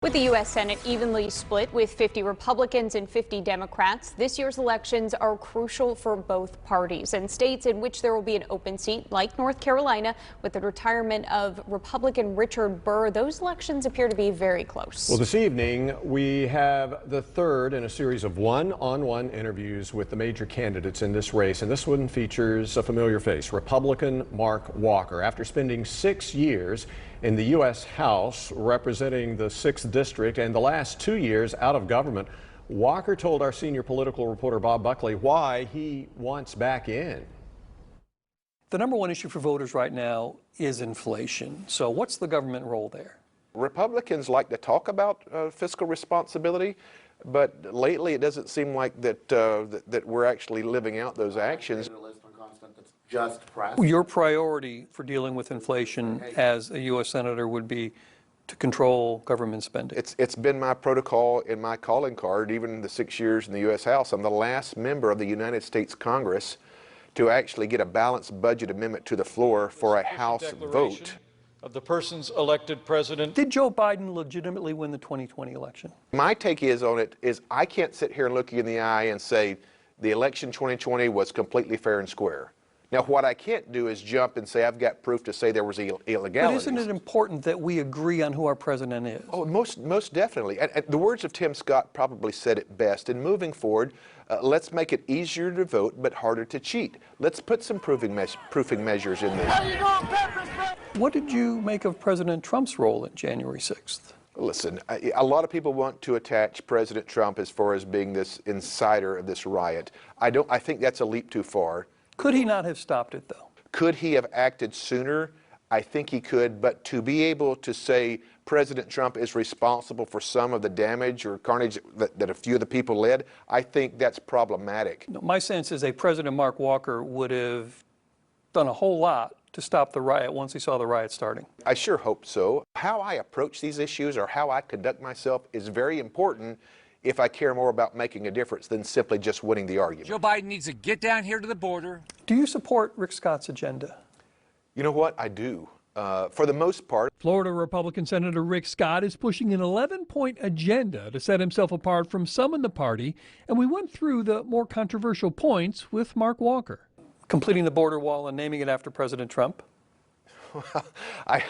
With the U.S. Senate evenly split with 50 Republicans and 50 Democrats, this year's elections are crucial for both parties. And states in which there will be an open seat, like North Carolina, with the retirement of Republican Richard Burr, those elections appear to be very close. Well, this evening, we have the third in a series of one-on-one interviews with the major candidates in this race. And this one features a familiar face, Republican Mark Walker. After spending 6 years in the U.S. House representing the 6th District and the last 2 years out of government, Walker told our senior political reporter Bob Buckley why he wants back in. The number one issue for voters right now is inflation. So what's the government role there? Republicans like to talk about fiscal responsibility, but lately it doesn't seem like that we're actually living out those actions. Your priority for dealing with inflation as a U.S. Senator would be to control government spending. It's been my protocol in my calling card, even the 6 years in the U.S. House. I'm the last member of the United States Congress to actually get a balanced budget amendment to the floor for a House vote. Of the person's elected president. Did Joe Biden legitimately win the 2020 election? My take on it is I can't sit here and look you in the eye and say the election 2020 was completely fair and square. Now, what I can't do is jump and say I've got proof to say there was illegality. But isn't it important that we agree on who our president is? Oh, most definitely. And the words of Tim Scott probably said it best. In moving forward, let's make it easier to vote but harder to cheat. Let's put some proofing measures in there. What did you make of President Trump's role in January 6th? Listen, a lot of people want to attach President Trump as far as being this insider of this riot. I think that's a leap too far. Could he not have stopped it, though? Could he have acted sooner? I think he could, but to be able to say President Trump is responsible for some of the damage or carnage that a few of the people led, I think that's problematic. No, my sense is President Mark Walker would have done a whole lot to stop the riot once he saw the riot starting. I sure hope so. How I approach these issues or how I conduct myself is very important if I care more about making a difference than simply just winning the argument. Joe Biden needs to get down here to the border. Do you support Rick Scott's agenda? You know what? I do. For the most part. Florida Republican Senator Rick Scott is pushing an 11-point agenda to set himself apart from some in the party, and we went through the more controversial points with Mark Walker. Completing the border wall and naming it after President Trump? I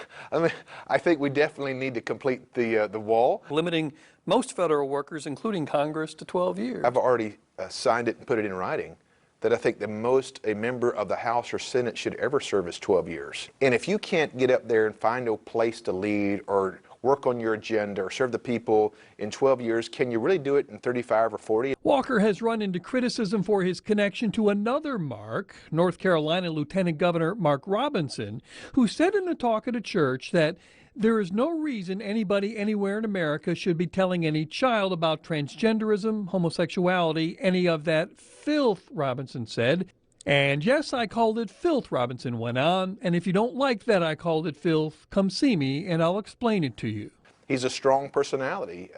think we definitely need to complete the wall. Limiting most federal workers, including Congress, to 12 years. I've already signed it and put it in writing that I think the most a member of the House or Senate should ever serve is 12 years. And if you can't get up there and find a place to lead or work on your agenda or serve the people in 12 years, can you really do it in 35 or 40? Walker has run into criticism for his connection to another Mark, North Carolina Lieutenant Governor Mark Robinson, who said in a talk at a church that there is no reason anybody anywhere in America should be telling any child about transgenderism, homosexuality, any of that filth, Robinson said. And yes, I called it filth, Robinson went on. And if you don't like that I called it filth, come see me and I'll explain it to you. He's a strong personality.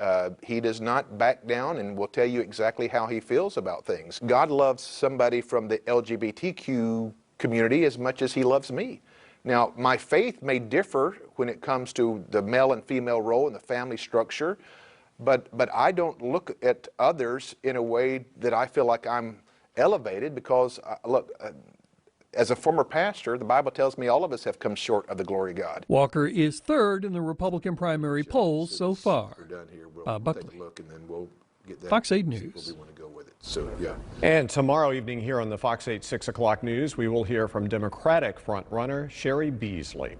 He does not back down and will tell you exactly how he feels about things. God loves somebody from the LGBTQ community as much as he loves me. Now, my faith may differ when it comes to the male and female role in the family structure, but I don't look at others in a way that I feel like I'm elevated because, look, as a former pastor, the Bible tells me all of us have come short of the glory of God. Walker is third in the Republican primary polls so far. We're done here. Buckley. We'll take a look and then we'll get that. Fox 8 News. Where we want to go with it. So, yeah. And tomorrow evening here on the Fox 8 6 o'clock news, we will hear from Democratic frontrunner Cheri Beasley.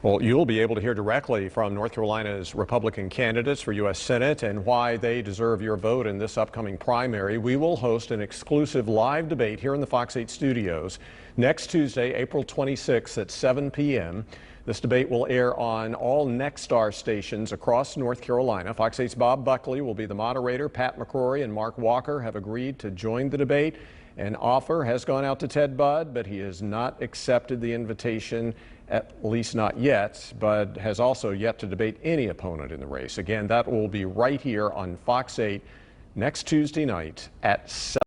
Well, you'll be able to hear directly from North Carolina's Republican candidates for U.S. Senate and why they deserve your vote in this upcoming primary. We will host an exclusive live debate here in the Fox 8 studios next Tuesday, April 26th at 7 p.m. This debate will air on all Nexstar stations across North Carolina. Fox 8's Bob Buckley will be the moderator. Pat McCrory and Mark Walker have agreed to join the debate. An offer has gone out to Ted Budd, but he has not accepted the invitation, at least not yet. Budd has also yet to debate any opponent in the race. Again, that will be right here on Fox 8 next Tuesday night at 7.